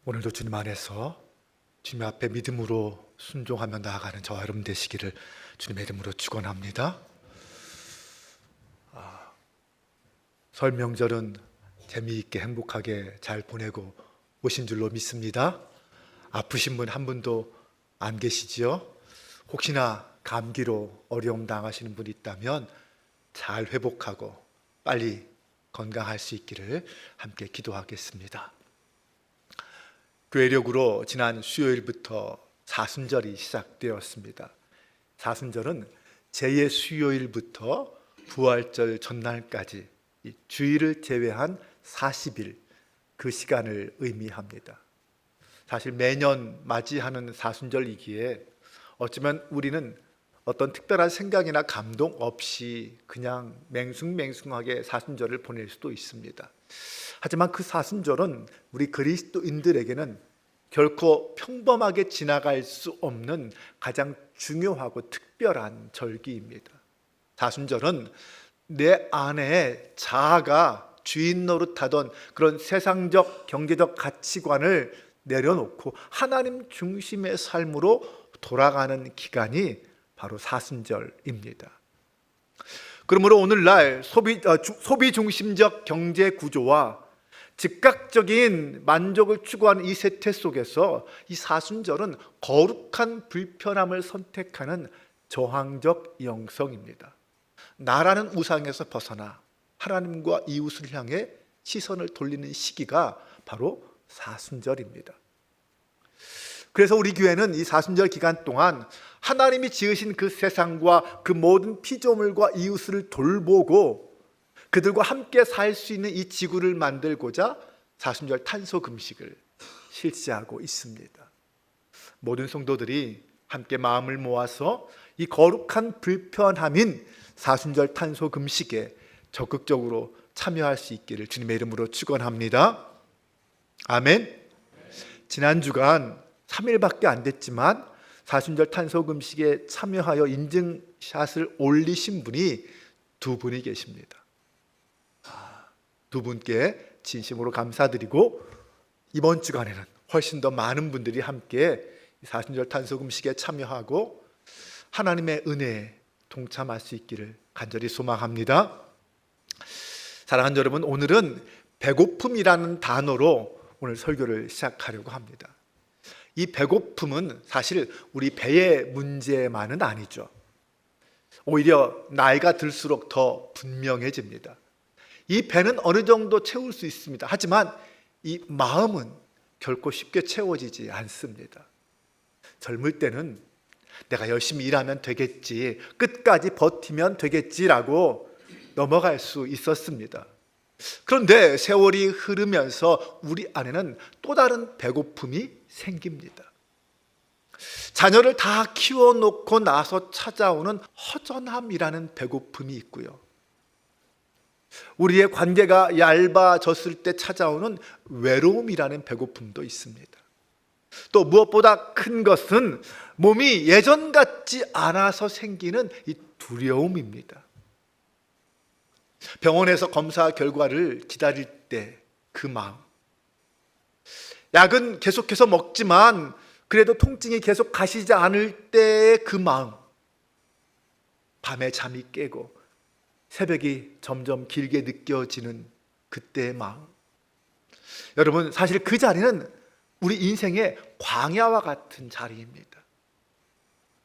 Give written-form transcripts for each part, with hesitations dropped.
오늘도 주님 안에서 주님 앞에 믿음으로 순종하며 나아가는 저와 여러분 되시기를 주님의 이름으로 축원합니다. 설 명절은 재미있게 행복하게 잘 보내고 오신 줄로 믿습니다. 아프신 분 한 분도 안 계시지요? 혹시나 감기로 어려움 당하시는 분이 있다면 잘 회복하고 빨리 건강할 수 있기를 함께 기도하겠습니다. 교회력으로 지난 수요일부터 사순절이 시작되었습니다. 사순절은 제2의 수요일부터 부활절 전날까지 이 주일을 제외한 40일 그 시간을 의미합니다. 사실 매년 맞이하는 사순절이기에 어쩌면 우리는 어떤 특별한 생각이나 감동 없이 그냥 맹숭맹숭하게 사순절을 보낼 수도 있습니다. 하지만 그 사순절은 우리 그리스도인들에게는 결코 평범하게 지나갈 수 없는 가장 중요하고 특별한 절기입니다. 사순절은 내 안에 자아가 주인 노릇하던 그런 세상적 경제적 가치관을 내려놓고 하나님 중심의 삶으로 돌아가는 기간이 바로 사순절입니다. 그러므로 오늘날 소비 중심적 경제 구조와 즉각적인 만족을 추구하는 이 세태 속에서 이 사순절은 거룩한 불편함을 선택하는 저항적 영성입니다. 나라는 우상에서 벗어나 하나님과 이웃을 향해 시선을 돌리는 시기가 바로 사순절입니다. 그래서 우리 교회는 이 사순절 기간 동안 하나님이 지으신 그 세상과 그 모든 피조물과 이웃을 돌보고 그들과 함께 살 수 있는 이 지구를 만들고자 사순절 탄소 금식을 실시하고 있습니다. 모든 성도들이 함께 마음을 모아서 이 거룩한 불편함인 사순절 탄소 금식에 적극적으로 참여할 수 있기를 주님의 이름으로 축원합니다. 아멘. 지난 주간 3일밖에 안 됐지만 사순절 탄소 금식에 참여하여 인증샷을 올리신 분이 두 분이 계십니다. 두 분께 진심으로 감사드리고 이번 주간에는 훨씬 더 많은 분들이 함께 사순절 탄소 금식에 참여하고 하나님의 은혜에 동참할 수 있기를 간절히 소망합니다. 사랑하는 여러분, 오늘은 배고픔이라는 단어로 오늘 설교를 시작하려고 합니다. 이 배고픔은 사실 우리 배의 문제만은 아니죠. 오히려 나이가 들수록 더 분명해집니다. 이 배는 어느 정도 채울 수 있습니다. 하지만 이 마음은 결코 쉽게 채워지지 않습니다. 젊을 때는 내가 열심히 일하면 되겠지, 끝까지 버티면 되겠지라고 넘어갈 수 있었습니다. 그런데 세월이 흐르면서 우리 안에는 또 다른 배고픔이 생깁니다. 자녀를 다 키워놓고 나서 찾아오는 허전함이라는 배고픔이 있고요. 우리의 관계가 얇아졌을 때 찾아오는 외로움이라는 배고픔도 있습니다. 또 무엇보다 큰 것은 몸이 예전 같지 않아서 생기는 이 두려움입니다. 병원에서 검사 결과를 기다릴 때 그 마음, 약은 계속해서 먹지만 그래도 통증이 계속 가시지 않을 때의 그 마음, 밤에 잠이 깨고 새벽이 점점 길게 느껴지는 그때의 마음. 여러분, 사실 그 자리는 우리 인생의 광야와 같은 자리입니다.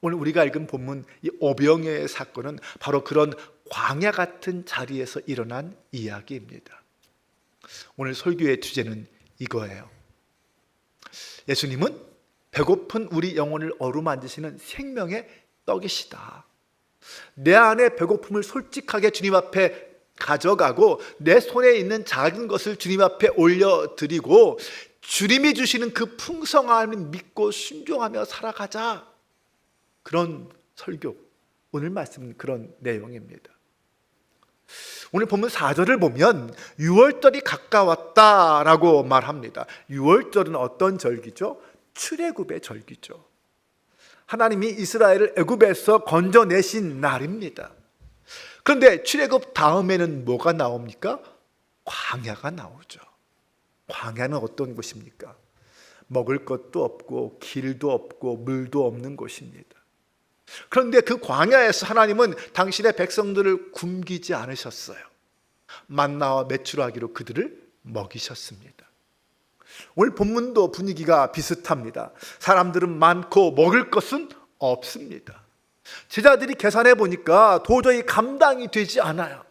오늘 우리가 읽은 본문 이 오병이어의 사건은 바로 그런 광야 같은 자리에서 일어난 이야기입니다. 오늘 설교의 주제는 이거예요. 예수님은 배고픈 우리 영혼을 어루만지시는 생명의 떡이시다. 내 안의 배고픔을 솔직하게 주님 앞에 가져가고 내 손에 있는 작은 것을 주님 앞에 올려드리고 주님이 주시는 그 풍성함을 믿고 순종하며 살아가자. 그런 설교, 오늘 말씀은 그런 내용입니다. 오늘 본문 4절을 보면 6월절이 가까웠다라고 말합니다. 6월절은 어떤 절기죠? 출애굽의 절기죠. 하나님이 이스라엘을 애굽에서 건져내신 날입니다. 그런데 출애굽 다음에는 뭐가 나옵니까? 광야가 나오죠. 광야는 어떤 곳입니까? 먹을 것도 없고 길도 없고 물도 없는 곳입니다. 그런데 그 광야에서 하나님은 당신의 백성들을 굶기지 않으셨어요. 만나와 메추라기로 그들을 먹이셨습니다. 오늘 본문도 분위기가 비슷합니다. 사람들은 많고 먹을 것은 없습니다. 제자들이 계산해 보니까 도저히 감당이 되지 않아요.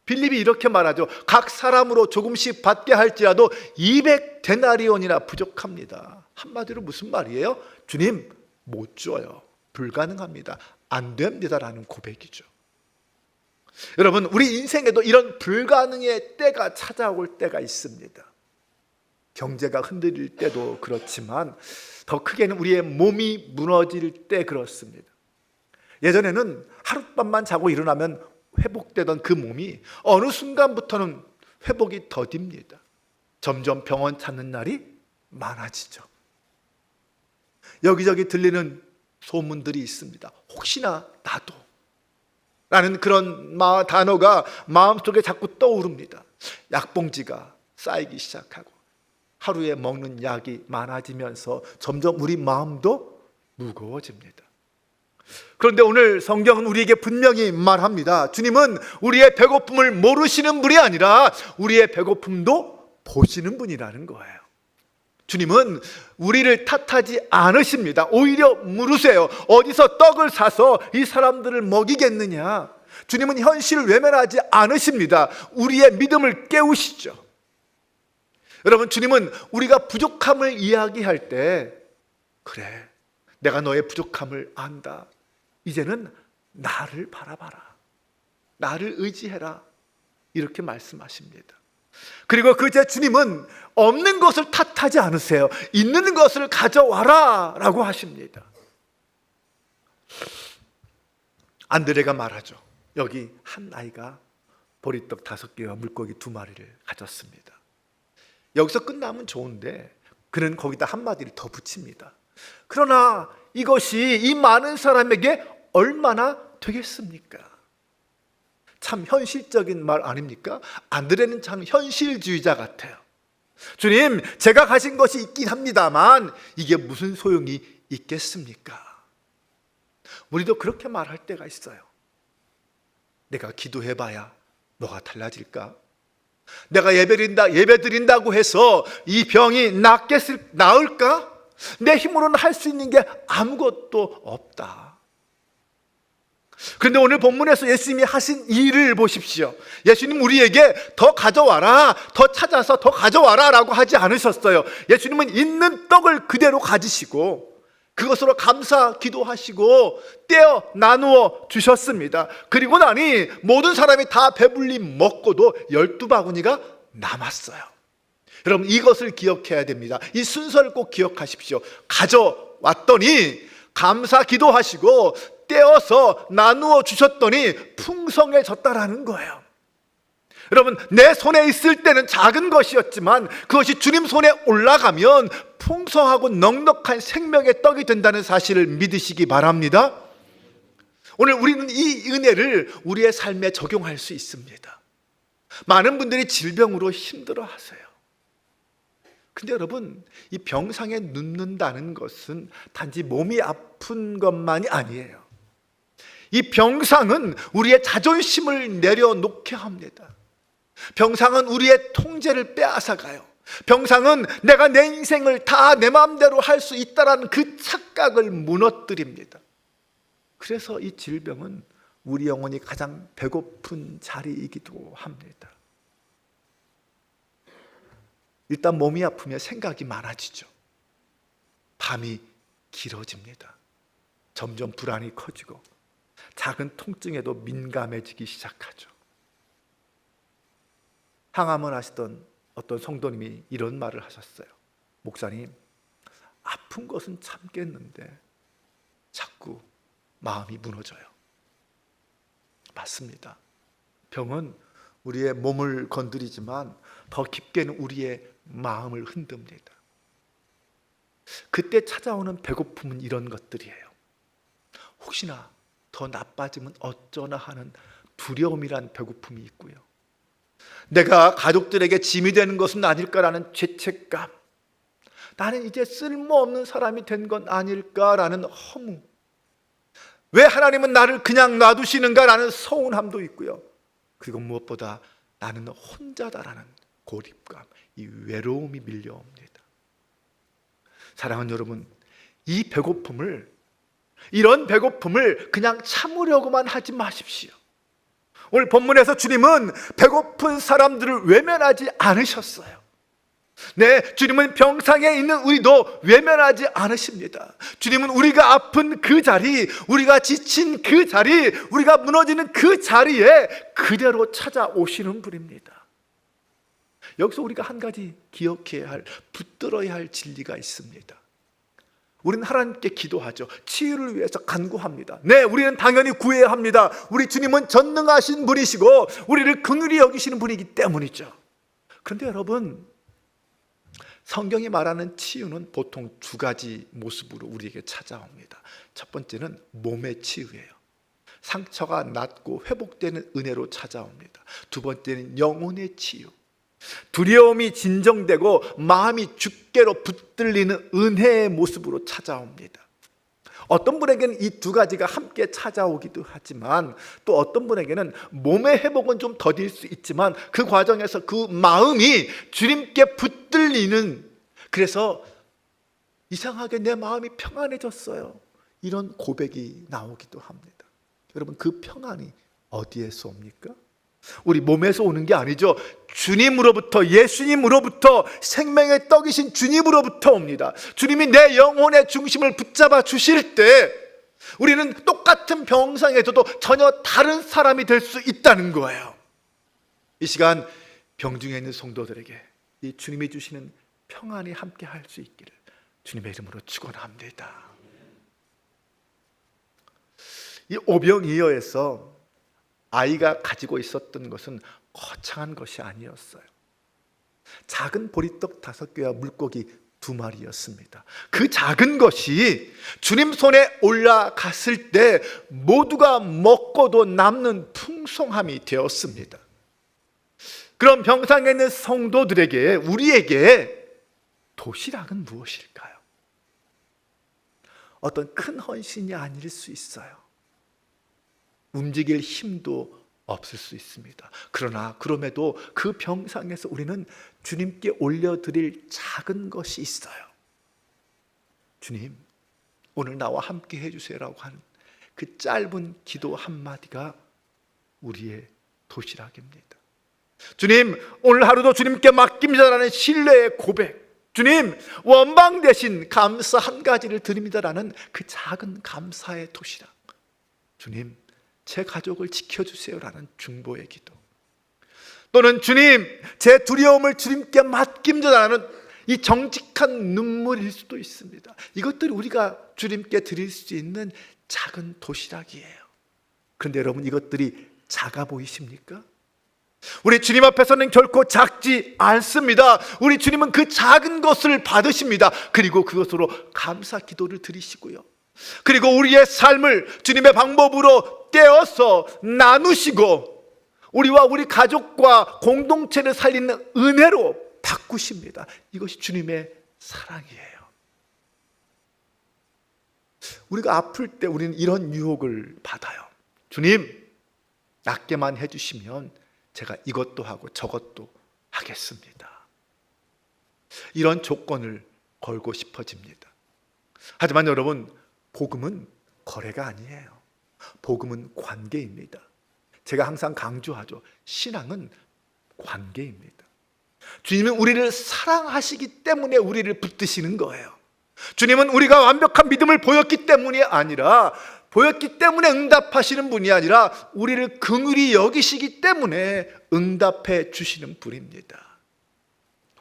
빌립이 이렇게 말하죠. 각 사람으로 조금씩 받게 할지라도 200데나리온이나 부족합니다. 한마디로 무슨 말이에요? 주님, 못 줘요. 불가능합니다. 안 됩니다라는 고백이죠. 여러분, 우리 인생에도 이런 불가능의 때가 찾아올 때가 있습니다. 경제가 흔들릴 때도 그렇지만 더 크게는 우리의 몸이 무너질 때 그렇습니다. 예전에는 하룻밤만 자고 일어나면 회복되던 그 몸이 어느 순간부터는 회복이 더딥니다. 점점 병원 찾는 날이 많아지죠. 여기저기 들리는 소문들이 있습니다. 혹시나 나도 라는 그런 단어가 마음속에 자꾸 떠오릅니다. 약봉지가 쌓이기 시작하고 하루에 먹는 약이 많아지면서 점점 우리 마음도 무거워집니다. 그런데 오늘 성경은 우리에게 분명히 말합니다. 주님은 우리의 배고픔을 모르시는 분이 아니라 우리의 배고픔도 보시는 분이라는 거예요. 주님은 우리를 탓하지 않으십니다. 오히려 물으세요. 어디서 떡을 사서 이 사람들을 먹이겠느냐? 주님은 현실을 외면하지 않으십니다. 우리의 믿음을 깨우시죠. 여러분, 주님은 우리가 부족함을 이야기할 때, 그래, 내가 너의 부족함을 안다. 이제는 나를 바라봐라. 나를 의지해라. 이렇게 말씀하십니다. 그리고 그 제 주님은 없는 것을 탓하지 않으세요. 있는 것을 가져와라 라고 하십니다. 안드레가 말하죠. 여기 한 아이가 보리떡 5개와 물고기 2마리를 가졌습니다. 여기서 끝나면 좋은데 그는 거기다 한마디를 더 붙입니다. 그러나 이것이 이 많은 사람에게 얼마나 되겠습니까? 참 현실적인 말 아닙니까? 안드레는 참 현실주의자 같아요. 주님, 제가 가진 것이 있긴 합니다만 이게 무슨 소용이 있겠습니까? 우리도 그렇게 말할 때가 있어요. 내가 기도해봐야 뭐가 달라질까? 내가 예배 드린다고 해서 이 병이 나을까? 내 힘으로는 할 수 있는 게 아무것도 없다. 그런데 오늘 본문에서 예수님이 하신 일을 보십시오. 예수님 우리에게 더 가져와라, 더 찾아서 더 가져와라 라고 하지 않으셨어요. 예수님은 있는 떡을 그대로 가지시고 그것으로 감사 기도하시고 떼어 나누어 주셨습니다. 그리고 나니 모든 사람이 다 배불리 먹고도 12바구니가 남았어요. 여러분, 이것을 기억해야 됩니다. 이 순서를 꼭 기억하십시오. 가져왔더니 감사 기도하시고 떼어서 나누어 주셨더니 풍성해졌다라는 거예요. 여러분, 내 손에 있을 때는 작은 것이었지만 그것이 주님 손에 올라가면 풍성하고 넉넉한 생명의 떡이 된다는 사실을 믿으시기 바랍니다. 오늘 우리는 이 은혜를 우리의 삶에 적용할 수 있습니다. 많은 분들이 질병으로 힘들어하세요. 근데 여러분, 이 병상에 눕는다는 것은 단지 몸이 아픈 것만이 아니에요. 이 병상은 우리의 자존심을 내려놓게 합니다. 병상은 우리의 통제를 빼앗아가요. 병상은 내가 내 인생을 다 내 마음대로 할 수 있다는 그 착각을 무너뜨립니다. 그래서 이 질병은 우리 영혼이 가장 배고픈 자리이기도 합니다. 일단 몸이 아프면 생각이 많아지죠. 밤이 길어집니다. 점점 불안이 커지고 작은 통증에도 민감해지기 시작하죠. 항암을 하시던 어떤 성도님이 이런 말을 하셨어요. 목사님, 아픈 것은 참겠는데 자꾸 마음이 무너져요. 맞습니다. 병은 우리의 몸을 건드리지만 더 깊게는 우리의 마음을 흔듭니다. 그때 찾아오는 배고픔은 이런 것들이에요. 혹시나 더 나빠지면 어쩌나 하는 두려움이란 배고픔이 있고요. 내가 가족들에게 짐이 되는 것은 아닐까라는 죄책감, 나는 이제 쓸모없는 사람이 된 건 아닐까라는 허무, 왜 하나님은 나를 그냥 놔두시는가라는 서운함도 있고요. 그리고 무엇보다 나는 혼자다라는 고립감, 이 외로움이 밀려옵니다. 사랑하는 여러분, 이런 배고픔을 그냥 참으려고만 하지 마십시오. 오늘 본문에서 주님은 배고픈 사람들을 외면하지 않으셨어요. 네, 주님은 병상에 있는 우리도 외면하지 않으십니다. 주님은 우리가 아픈 그 자리, 우리가 지친 그 자리, 우리가 무너지는 그 자리에 그대로 찾아오시는 분입니다. 여기서 우리가 한 가지 기억해야 할, 붙들어야 할 진리가 있습니다. 우리는 하나님께 기도하죠. 치유를 위해서 간구합니다. 네, 우리는 당연히 구해야 합니다. 우리 주님은 전능하신 분이시고 우리를 긍휼히 여기시는 분이기 때문이죠. 그런데 여러분, 성경이 말하는 치유는 보통 두 가지 모습으로 우리에게 찾아옵니다. 첫 번째는 몸의 치유예요. 상처가 낫고 회복되는 은혜로 찾아옵니다. 두 번째는 영혼의 치유, 두려움이 진정되고 마음이 주께로 붙들리는 은혜의 모습으로 찾아옵니다. 어떤 분에게는 이 두 가지가 함께 찾아오기도 하지만, 또 어떤 분에게는 몸의 회복은 좀 더딜 수 있지만 그 과정에서 그 마음이 주님께 붙들리는, 그래서 이상하게 내 마음이 평안해졌어요, 이런 고백이 나오기도 합니다. 여러분, 그 평안이 어디에서 옵니까? 우리 몸에서 오는 게 아니죠. 주님으로부터, 예수님으로부터, 생명의 떡이신 주님으로부터 옵니다. 주님이 내 영혼의 중심을 붙잡아 주실 때 우리는 똑같은 병상에서도 전혀 다른 사람이 될 수 있다는 거예요. 이 시간 병중에 있는 성도들에게 이 주님이 주시는 평안이 함께 할 수 있기를 주님의 이름으로 축원합니다. 이 오병이어에서 아이가 가지고 있었던 것은 거창한 것이 아니었어요. 작은 보리떡 5개와 물고기 2마리였습니다. 그 작은 것이 주님 손에 올라갔을 때 모두가 먹고도 남는 풍성함이 되었습니다. 그럼 병상에 있는 성도들에게, 우리에게 도시락은 무엇일까요? 어떤 큰 헌신이 아닐 수 있어요. 움직일 힘도 없을 수 있습니다. 그러나 그럼에도 그 병상에서 우리는 주님께 올려드릴 작은 것이 있어요. 주님, 오늘 나와 함께 해주세요라고 하는 그 짧은 기도 한마디가 우리의 도시락입니다. 주님, 오늘 하루도 주님께 맡깁니다라는 신뢰의 고백, 주님, 원방 대신 감사 한 가지를 드립니다라는 그 작은 감사의 도시락, 주님, 제 가족을 지켜주세요라는 중보의 기도, 또는 주님, 제 두려움을 주님께 맡깁니다라는 이 정직한 눈물일 수도 있습니다. 이것들이 우리가 주님께 드릴 수 있는 작은 도시락이에요. 그런데 여러분, 이것들이 작아 보이십니까? 우리 주님 앞에서는 결코 작지 않습니다. 우리 주님은 그 작은 것을 받으십니다. 그리고 그것으로 감사 기도를 드리시고요, 그리고 우리의 삶을 주님의 방법으로 떼어서 나누시고 우리와 우리 가족과 공동체를 살리는 은혜로 바꾸십니다. 이것이 주님의 사랑이에요. 우리가 아플 때 우리는 이런 유혹을 받아요. 주님, 낫게만 해주시면 제가 이것도 하고 저것도 하겠습니다. 이런 조건을 걸고 싶어집니다. 하지만 여러분, 복음은 거래가 아니에요. 복음은 관계입니다. 제가 항상 강조하죠. 신앙은 관계입니다. 주님은 우리를 사랑하시기 때문에 우리를 붙드시는 거예요. 주님은 우리가 완벽한 믿음을 보였기 때문이 아니라, 보였기 때문에 응답하시는 분이 아니라 우리를 긍휼히 여기시기 때문에 응답해 주시는 분입니다.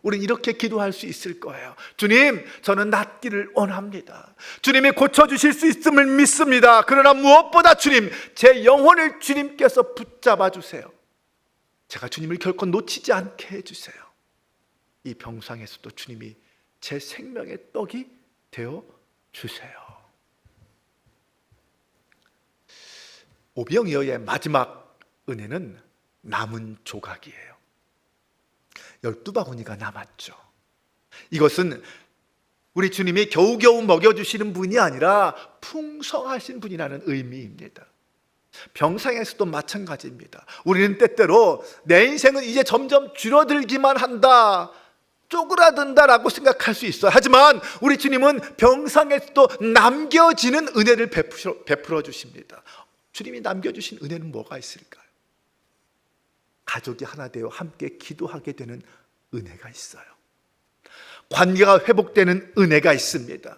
우리는 이렇게 기도할 수 있을 거예요. 주님, 저는 낫기를 원합니다. 주님이 고쳐주실 수 있음을 믿습니다. 그러나 무엇보다 주님, 제 영혼을 주님께서 붙잡아 주세요. 제가 주님을 결코 놓치지 않게 해주세요. 이 병상에서도 주님이 제 생명의 떡이 되어 주세요. 오병이어의 마지막 은혜는 남은 조각이에요. 12바구니가 남았죠. 이것은 우리 주님이 겨우겨우 먹여주시는 분이 아니라 풍성하신 분이라는 의미입니다. 병상에서도 마찬가지입니다. 우리는 때때로 내 인생은 이제 점점 줄어들기만 한다, 쪼그라든다라고 생각할 수 있어요. 하지만 우리 주님은 병상에서도 남겨지는 은혜를 베풀어 주십니다. 주님이 남겨주신 은혜는 뭐가 있을까요? 가족이 하나 되어 함께 기도하게 되는 은혜가 있어요. 관계가 회복되는 은혜가 있습니다.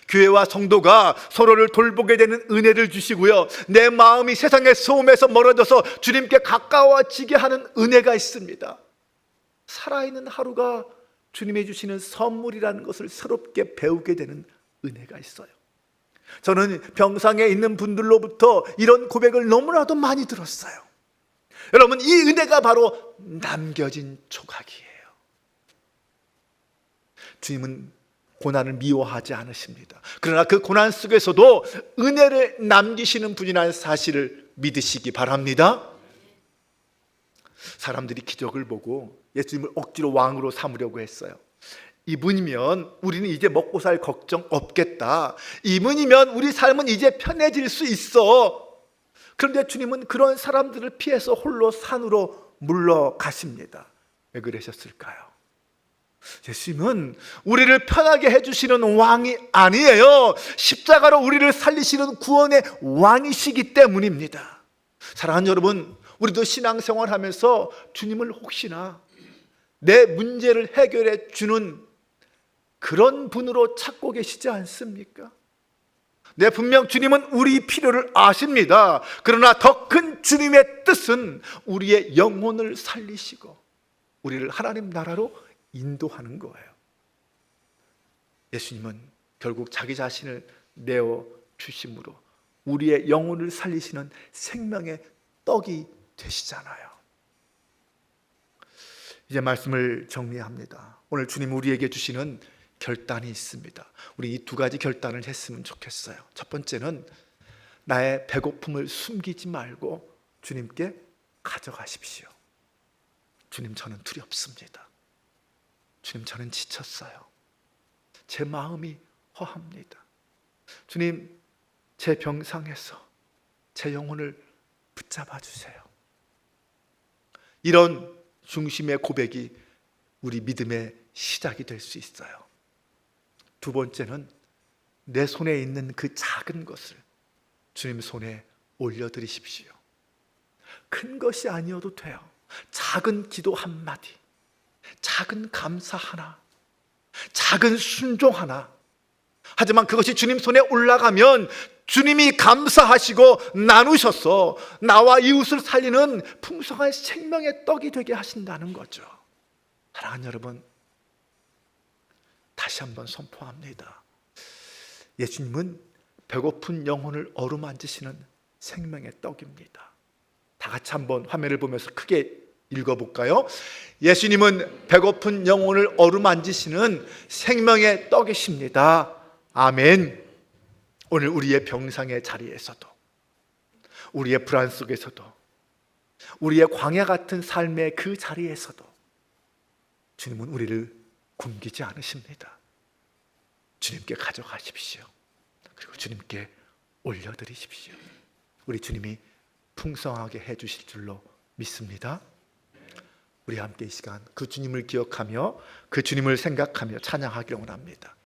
교회와 성도가 서로를 돌보게 되는 은혜를 주시고요, 내 마음이 세상의 소음에서 멀어져서 주님께 가까워지게 하는 은혜가 있습니다. 살아있는 하루가 주님이 주시는 선물이라는 것을 새롭게 배우게 되는 은혜가 있어요. 저는 병상에 있는 분들로부터 이런 고백을 너무나도 많이 들었어요. 여러분, 이 은혜가 바로 남겨진 조각이에요. 주님은 고난을 미워하지 않으십니다. 그러나 그 고난 속에서도 은혜를 남기시는 분이라는 사실을 믿으시기 바랍니다. 사람들이 기적을 보고 예수님을 억지로 왕으로 삼으려고 했어요. 이분이면 우리는 이제 먹고 살 걱정 없겠다, 이분이면 우리 삶은 이제 편해질 수 있어. 그런데 주님은 그런 사람들을 피해서 홀로 산으로 물러가십니다. 왜 그러셨을까요? 예수님은 우리를 편하게 해주시는 왕이 아니에요. 십자가로 우리를 살리시는 구원의 왕이시기 때문입니다. 사랑하는 여러분, 우리도 신앙생활 하면서 주님을 혹시나 내 문제를 해결해 주는 그런 분으로 찾고 계시지 않습니까? 네, 분명 주님은 우리 필요를 아십니다. 그러나 더 큰 주님의 뜻은 우리의 영혼을 살리시고 우리를 하나님 나라로 인도하는 거예요. 예수님은 결국 자기 자신을 내어 주심으로 우리의 영혼을 살리시는 생명의 떡이 되시잖아요. 이제 말씀을 정리합니다. 오늘 주님 우리에게 주시는 결단이 있습니다. 우리 이 두 가지 결단을 했으면 좋겠어요. 첫 번째는 나의 배고픔을 숨기지 말고 주님께 가져가십시오. 주님, 저는 두렵습니다. 주님, 저는 지쳤어요. 제 마음이 허합니다. 주님, 제 병상에서 제 영혼을 붙잡아 주세요. 이런 중심의 고백이 우리 믿음의 시작이 될 수 있어요. 두 번째는 내 손에 있는 그 작은 것을 주님 손에 올려드리십시오. 큰 것이 아니어도 돼요. 작은 기도 한마디, 작은 감사 하나, 작은 순종 하나. 하지만 그것이 주님 손에 올라가면 주님이 감사하시고 나누셔서 나와 이웃을 살리는 풍성한 생명의 떡이 되게 하신다는 거죠. 사랑하는 여러분, 다시 한번 선포합니다. 예수님은 배고픈 영혼을 어루만지시는 생명의 떡입니다. 다 같이 한번 화면을 보면서 크게 읽어볼까요? 예수님은 배고픈 영혼을 어루만지시는 생명의 떡이십니다. 아멘. 오늘 우리의 병상의 자리에서도, 우리의 불안 속에서도, 우리의 광야 같은 삶의 그 자리에서도 주님은 우리를 굶기지 않으십니다. 주님께 가져가십시오. 그리고 주님께 올려드리십시오. 우리 주님이 풍성하게 해주실 줄로 믿습니다. 우리 함께 이 시간 그 주님을 기억하며 그 주님을 생각하며 찬양하기를 원합니다.